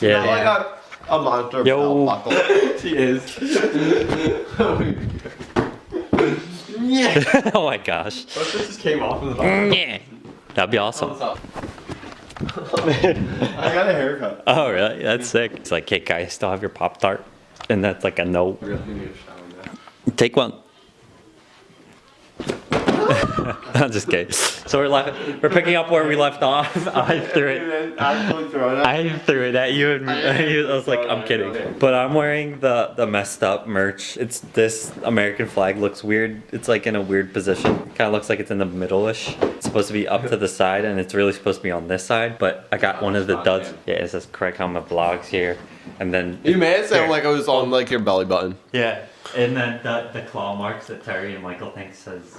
Yeah. Like a monster belt buckle. She is. Yeah. Oh my gosh. What if this just came off of the bottom? Yeah. That'd be awesome. I got a haircut. Oh really? That's sick. It's like, hey guys, still have your Pop-Tart? And that's like a no. Take one. I'm just kidding. So we're picking up where we left off. I threw it at you and I was like, I'm kidding. But I'm wearing the messed up merch. It's this American flag looks weird. It's like in a weird position. Kind of looks like it's in the middle-ish. It's supposed to be up to the side and it's really supposed to be on this side. But I got one of the duds. Yeah, it says Craig Heilman vlogs here. And then You made it sound like I was on like your belly button. yeah, and then the claw marks that Terry and Michael think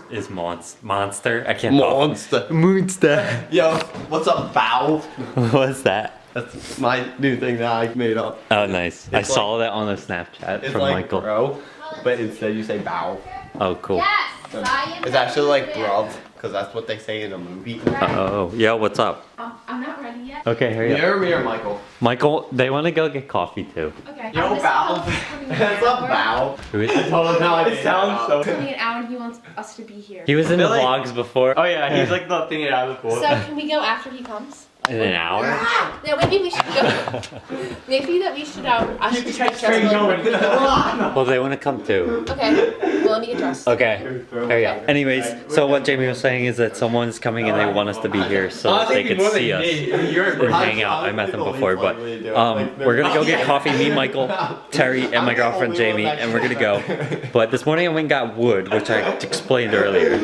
is monster. I can't call Monster. it. Monster. Yo, what's up, Valve? What's that? That's my new thing that I made up. Oh, nice. I saw that on the Snapchat It's from like Michael. bro, but instead you say bow. Oh, cool. Yes, I am. It's actually like bruv, because that's what they say in a movie. Oh, yo, what's up? I'm not ready yet. Okay, hurry up. You're me or Michael? Michael, they want to go get coffee too. Okay. Yo, Valve. That's a bow. Who is- I told him how It sounds so. It's only an hour and he wants us to be here. He was in the Really? vlogs before. Oh yeah, he's like the thing out of the pool. So can we go after he comes? In an hour? No, maybe we should go. Maybe that we should us should just get dressed Strange really going. quick. Well, they want to come too. Okay. Well, let me get dressed. Okay, hurry up. Anyways, so what Jamie was saying is that someone's coming and they want us to be here so that they could see us and hang out. I met them before, but we're gonna go get coffee. Me, Michael, Terry, and my girlfriend Jamie, and we're gonna go. But this morning I went and got wood, which I explained earlier.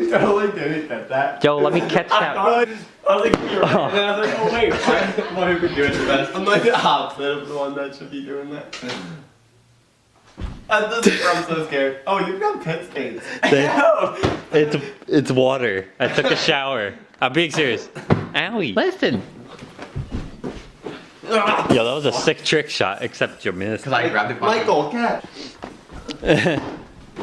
Totally didn't get that. Yo, let me catch that. I was like, you're right. And then I was like, oh wait, I'm the one who could do it the best. I'm like the opposite of the one that should be doing that. I'm so scared. Oh, you've got pit stains. It's water. I took a shower. I'm being serious. Owie. Listen. Yo, that was a sick trick shot, except you missed. I grabbed it. Michael, catch.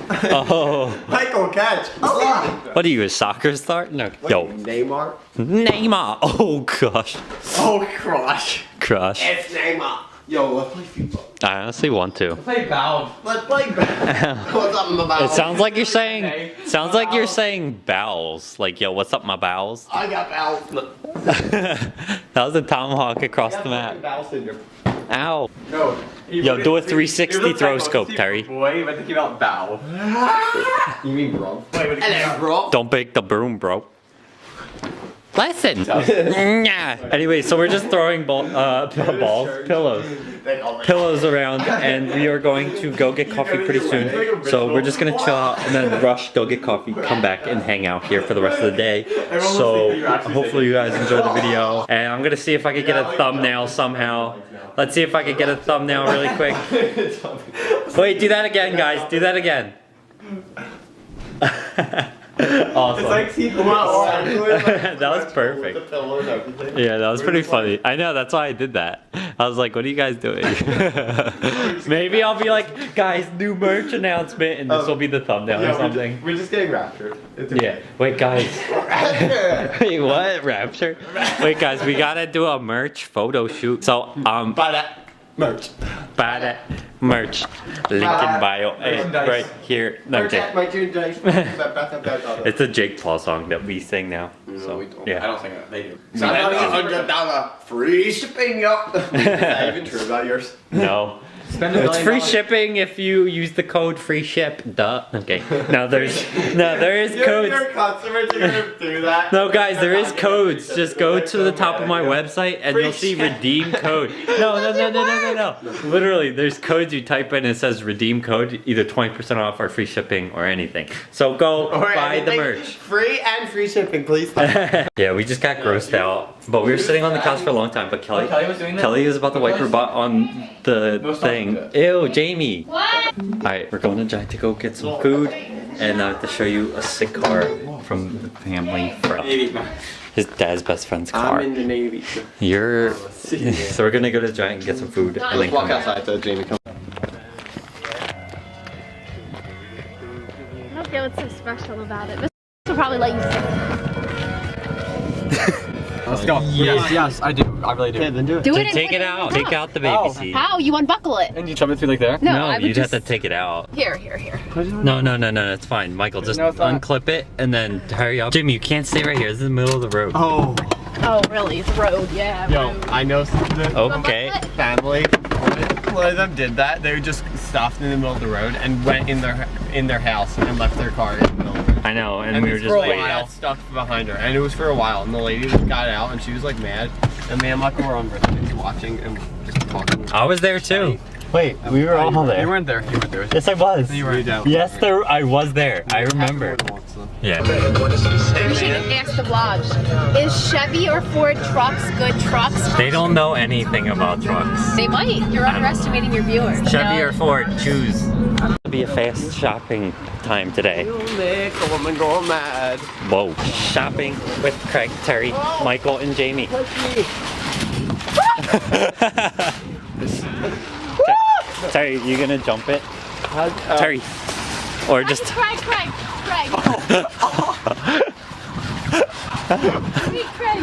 Oh. Michael, catch. Oh, What are you, a soccer star? No. Yo. Neymar. Neymar. Oh, gosh. Oh, crush. Crush. It's Neymar. Yo, let's play FIFA. I honestly want to. Play Valve. Let's play. What's up, my bowels? It sounds like you're saying, bowels. Like, yo, what's up, my bowels? I got bowels. That was a tomahawk across the map. Bowel syndrome. Ow. No. Yo, do a 360 throw scope, Terry. Boy, but thinking about Valve. You mean bro? Wait, what Hello, bro. Don't break the broom, bro. Listen. Yeah. Anyway, so we're just throwing pillows around, and we are going to go get coffee pretty soon. So we're just gonna chill out and then rush, go get coffee, come back and hang out here for the rest of the day. So hopefully you guys enjoyed the video, and I'm gonna see if I could get a thumbnail somehow. Let's see if I could get a thumbnail really quick. Wait, do that again, guys. Do that again. Awesome. It's like sequel. That was perfect. With the pillow and everything. Yeah, that was pretty funny. I know, that's why I did that. I was like, what are you guys doing? Maybe I'll be like, guys, new merch announcement, and this will be the thumbnail or something. We're just getting raptured. It's Yeah. Wait, guys. Rapture. Wait, what? Rapture? Wait, guys, we gotta do a merch photo shoot. So, Buy that merch. buy that merch. Link in bio. Hey, right here. No, Merch okay. at merchandise. It's a Jake Paul song that we sing now. So, I yeah. don't think they do. $100 free shipping, yo. Is that even true about yours? No. Spend It's free shipping if you use the code free ship. Duh. Okay. Now there is codes. Your customers are gonna do that. No, guys, there is codes. Just go to the top of my website and you'll see redeem code. No. Literally, there's codes you type in and it says redeem code, either 20% off or free shipping or anything. So go buy the merch. Free and free shipping, please. Yeah, we just got grossed out. But we were sitting on the couch for a long time. But Kelly was doing that? Kelly is about to wipe her butt on the thing. Ew, Jamie. What? Alright, we're going to Giant to go get some food, and I have to show you a sick car from the family from his dad's best friend's car. I'm in the Navy. You're so we're gonna go to Giant and get some food and then Let's come walk back. outside so Jamie comes. I don't get what's so special about it. This will probably let you sit. go. Yes, I do. I really do. Okay, then do it. Do it Just and take put it in out. the Take out the How? baby seat. How? You unbuckle it. And you shove it through like there? No, No, I would you'd just... have to take it out. Here. No, it's fine. Michael, just No, it's not. unclip it and then hurry up. Jimmy, you can't stay right here. This is the middle of the road. Oh, Oh, really? It's road, yeah. yo, road. I know the Okay. family. One of them did that. They just stopped in the middle of the road and went in their house and left their car in the middle of the road. I know, and And we were for just a waiting. while stuck behind her, and it was for a while. And the lady just got out, and she was like mad. And me and Michael were on birthdays watching and just talking. I was there too. Wait, we were all You there. weren't there. You weren't there. Yes, I was. You weren't. Yes, I was there. I remember. Yeah. We should ask the vlog. Is Chevy or Ford trucks good trucks? They don't know anything about trucks. They might. You're underestimating your viewers. Chevy No. or Ford, choose. It'll be a fast shopping time today. You'll make a woman go mad. Whoa. Shopping with Craig, Terry, Michael, and Jamie. Terry, you gonna jump it? Terry. Or just. Craig. Craig. Sweet Craig.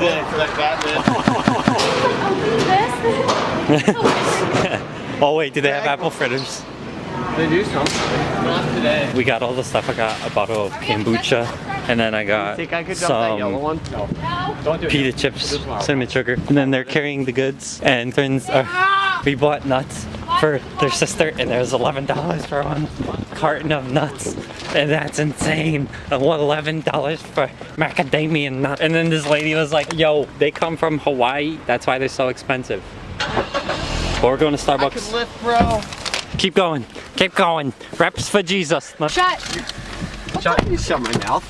Yeah, like Batman. Open this. Oh, wait, do they have apple fritters? They do something. Not today. We got all the stuff. I got a bottle of kombucha, and then I got Think I could jump that yellow some one? No. No. Don't do it. pita chips, cinnamon sugar, and then they're carrying the goods. And friends, we bought nuts for their sister, and there was $11 for one carton of nuts, and that's insane. $11 for macadamia nut. And then this lady was like, "Yo, they come from Hawaii. That's why they're so expensive." But we're going to I could Starbucks. lift, bro. Keep going. Keep going. Reps for Jesus. Now Shut. Shut my mouth.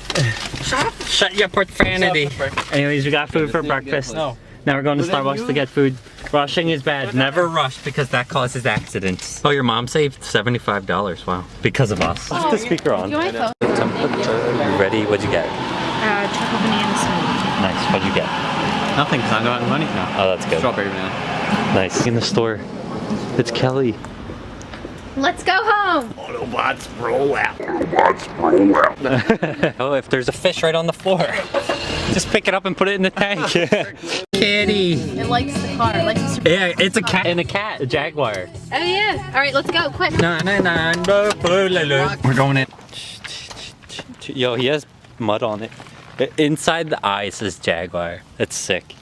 shut your profanity. Anyways, we got food for breakfast. Now we're going to Starbucks to get food. Rushing is bad. Never rush because that causes accidents. Oh, your mom saved $75. Wow. Because of us. Put the speaker on. You want my phone? You ready? What'd you get? Chocolate banana smoothie. Nice. What'd you get? Nothing, because I don't have money now. Oh, that's good. Strawberry banana. Nice. In the store. It's Kelly. Let's go home. Autobots roll out. Oh, if there's a fish right on the floor, just pick it up and put it in the tank. Kitty. It likes the car. It likes the... Yeah, it's a cat and a cat. A jaguar. Oh yeah. All right, let's go. Quick. We're going in. Yo, he has mud on it. Inside the eye says Jaguar. That's sick.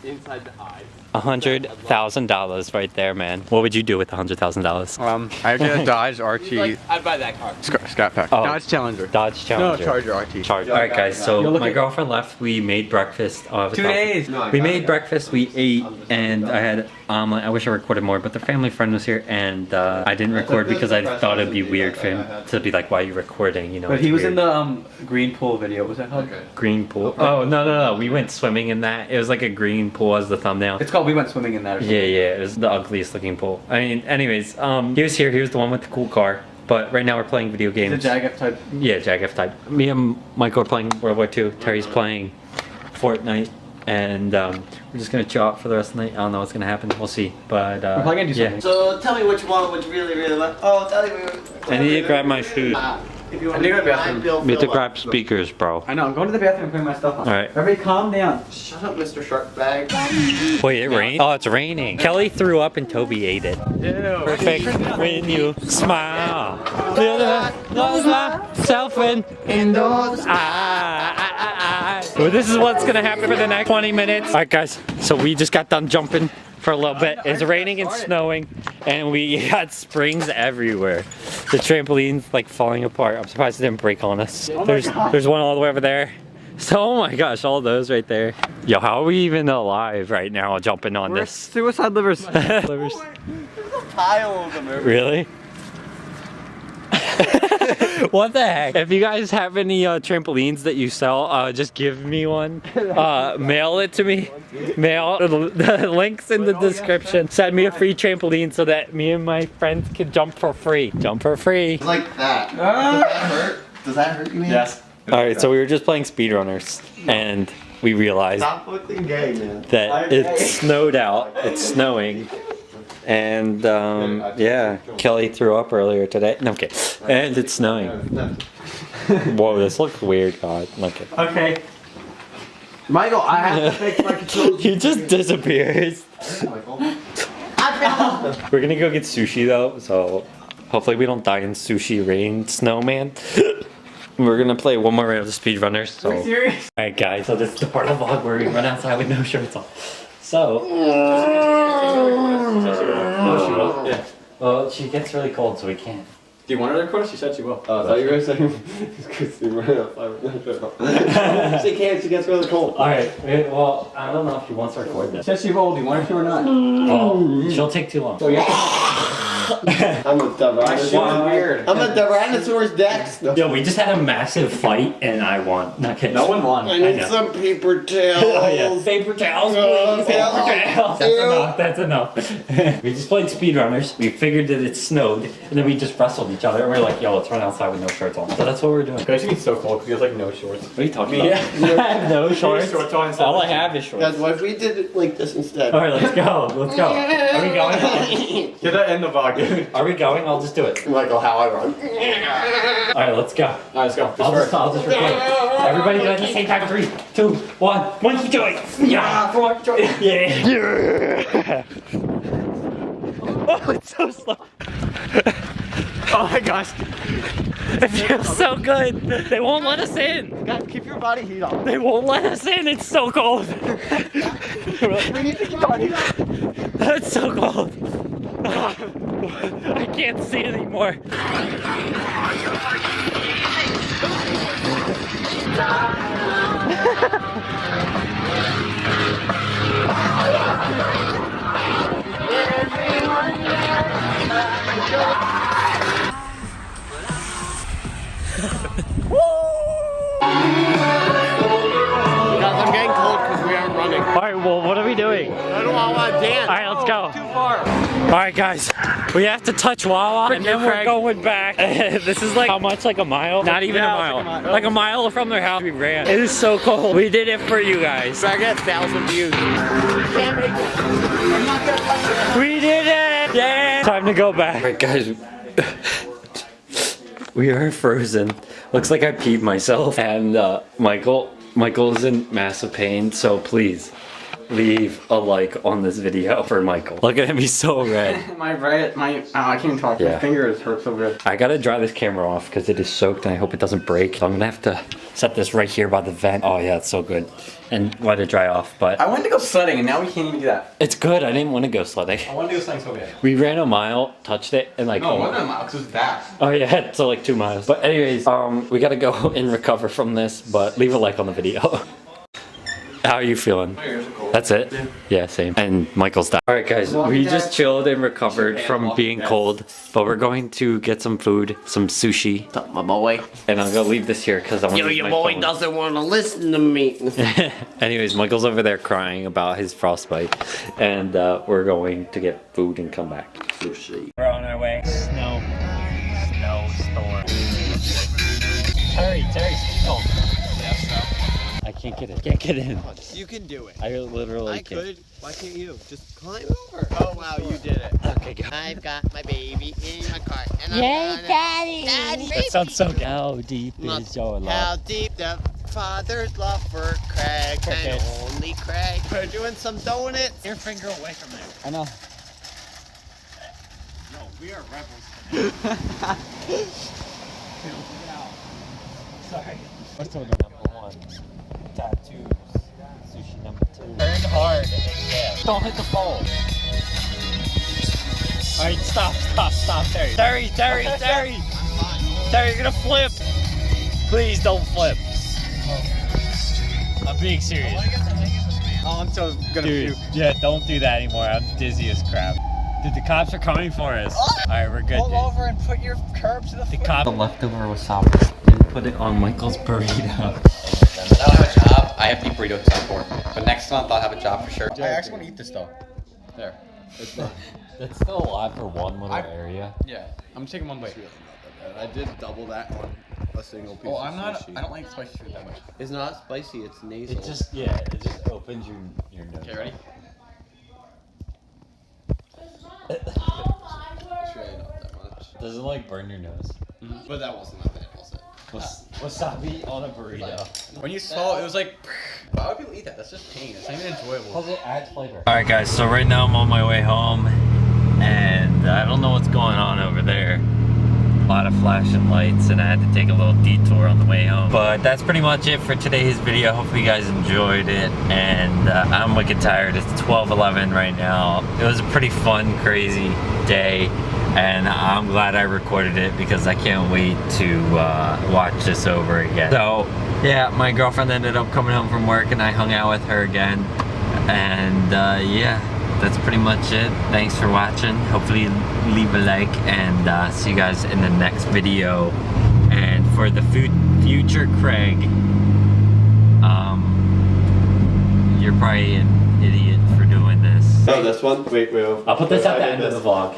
Inside the eyes. $100,000 right there, man. What would you do with $100,000? I get a Dodge RT I'd buy that car. Scat Pack. Oh. Dodge Challenger. Dodge Challenger. No, Charger RT. Charger. All right, guys. So Yo, look my at- girlfriend left. We made breakfast. Oh, I have a 2 coffee. days. We made breakfast. We ate, and I had omelet. I wish I recorded more, but the family friend was here, and I didn't record because I thought it'd be weird for him to be like, "Why are you recording?" You know. But it's he was weird. in the green pool video. Was that called? Green pool. Oh no! We went swimming in that. It was like a green pool as the thumbnail. It's called We Went Swimming in That or something. Yeah. It was the ugliest looking pool. I mean, anyways, he was here. He was the one with the cool car. But right now we're playing video games. It's a Jag F type. Yeah, Jag F type. Me and Michael are playing World War II. Terry's playing Fortnite. And we're just gonna chill out for the rest of the night. I don't know what's gonna happen. We'll see. But We're probably gonna do something. So tell me what you want, what you really want. Oh, tell me. I need to grab my shoes. If you I need to go to the bathroom. Bill, We have to Phil, grab speakers, bro. I know, I'm going to the bathroom and putting my stuff on. Alright. Everybody calm down. Shut up, Mr. Shark Bag. Wait, it rained? Oh, it's raining. Kelly threw up and Toby ate it. Ew. Perfect when you smile. Those myself in those eyes. Well, this is what's gonna happen for the next 20 minutes. All right, guys. So we just got done jumping for a little bit. It's raining and snowing, and we got springs everywhere. The trampoline's like falling apart. I'm surprised it didn't break on us. There's one all the way over there. So, oh my gosh, all those right there. Yo, how are we even alive right now jumping on We're this? suicide livers. Livers. Pile of them everywhere. Really? What the heck? If you guys have any trampolines that you sell, just give me one. Mail it to me. Mail the links in the description. Send me a free trampoline so that me and my friends can jump for free. Jump for free. Like that. Does that hurt? Does that hurt you, man? Yes. All right, so we were just playing speedrunners, and we realized Stop looking gay, man. that it snowed out. It's snowing. And yeah, Kelly threw up earlier today. No, okay. And it's snowing. Whoa, this looks weird, God. Look at. Okay. Michael, I have to fix my controls. He just disappears. We're gonna go get sushi though, so hopefully we don't die in sushi rain, snowman. We're gonna play one more round of speedrunners. So. Are you serious? Alright guys, so this is the part of the vlog where we run outside with no shirts on. So yeah. Well, she gets really cold, so we can't. Do you want her to record? She said she will. I thought you were going to say she can't, she gets really cold. Alright, well, I don't know if she wants to record this. She said she will. Do you want her to or not? Oh, she'll take too long. So yeah. I'm a Weird. I'm a Tyrannosaurus Dex. Yo, we just had a massive fight and I won. Not kidding. No one won. I need know. some paper towels. Oh yeah. Paper towels, please. Paper towels. That's enough. That's enough. We just played speedrunners. We figured that it snowed, and then we just wrestled each other. And we're like, yo, let's run outside with no shirts on. So that's what we're doing. Guys, you get so cold because he has like no shorts. What are you talking about? I have no shorts. Shorts on instead. All I have is shorts. Guys, what if we did it like this instead? All right, let's go. Let's go. Are we going? Get that in the vlog, dude. Are we going? I'll just do it. Michael, how I run. All right, let's go. Alright, let's go. I'll just record. Everybody do it at the same time. 3, 2, 1. Monkey joy. Yeah. Monkey joy. Yeah. Oh, it's so slow. Oh my gosh. It feels so good. They won't let us in. Guys, keep your body heat on. They won't let us in. It's so cold. We need to keep body heat. It's so cold. I can't see anymore. Guys, I'm getting cold because we aren't running. All right, well, what are we doing? I don't want to dance. All right, let's go. Too far. All right, guys, we have to touch Wawa, and then we're going back. This is like how much? Like a mile? Not even a mile. Like a mile from their house. We ran. It is so cold. We did it for you guys. I get 1,000 views. Can't make it. I'm not gonna touch it. We did it! Yeah! Time to go back. All right, guys. We are frozen. Looks like I peed myself. And Michael's in massive pain, so please leave a like on this video for Michael. Look at him, he's so red. I can't even talk. Yeah. My fingers hurt so good. I gotta dry this camera off because it is soaked and I hope it doesn't break. So I'm gonna have to set this right here by the vent. Oh yeah, it's so good. And let it dry off, but I wanted to go sledding and now we can't even do that. it's good. I didn't want to go sledding. I wanted to go sledding so bad. We ran a mile, touched it, and like No, it wasn't a mile because it was that. oh yeah, so like 2 miles. But anyways, we gotta go and recover from this, but leave a like on the video. How are you feeling? My ears are cold. That's it? Yeah, same. And Michael's died. Alright guys, we just chilled and recovered from being cold, but we're going to get some food, some sushi. What's up, my boy? And I'm gonna leave this here because I want to use Your my boy phone. doesn't want to listen to me. Anyways, Michael's over there crying about his frostbite, and we're going to get food and come back. Sushi. We're on our way. Snowstorm. Terry, stop. I can't get it. Can't get in. You can do it. I literally I can't. could. Why can't you? Just climb over. Oh wow, you did it. Okay, go. I've got my baby in my car. And Yay, I'm Daddy! Daddy! That sounds so good. How deep Look, is your how love? deep the father's love for Craig and Crickets. only Craig. We're doing some donuts. Your finger away from there. I know. No, we are rebels. Sorry. What's order number 1? Tattoos. Sushi number 2. Turn hard and yeah. Don't hit the pole. Alright, stop, Terry. Terry, you're gonna flip. Please don't flip. I'm being serious. Oh, I'm so gonna Dude, yeah, don't do that anymore. I'm dizzy as crap. Dude, the cops are coming for us. Alright, we're good, Pull dude. over and put your curb to the The foot. cop leftover wasabi and put it on Michael's burrito. I don't have a job. I have deep burrito to sign for. But next month I'll have a job for sure. I actually want to eat this though. There. That's still alive for one little area. Yeah. I'm taking one bite. I did double that on a single piece Oh, of I'm not. sushi. I don't like spicy food that much. It's not spicy, it's nasal. It just opens your nose. Okay, ready? It's really not that much. Does it like burn your nose? But that wasn't that bad, was it? Wasabi on a burrito. When you swallow, it was like. Why would people eat that? That's just pain. It's not even enjoyable. It adds flavor. All right, guys. So right now I'm on my way home, and I don't know what's going on over there. A lot of flashing lights, and I had to take a little detour on the way home. But that's pretty much it for today's video. Hopefully you guys enjoyed it, and I'm wicked tired. It's 12:11 right now. It was a pretty fun, crazy day, and I'm glad I recorded it because I can't wait to watch this over again. So yeah, my girlfriend ended up coming home from work, and I hung out with her again, and yeah, that's pretty much it. Thanks for watching. Hopefully leave a like, and see you guys in the next video. And for the future Craig, you're probably an idiot for doing this. Oh, this one? Wait. I'll put this at the end of the vlog.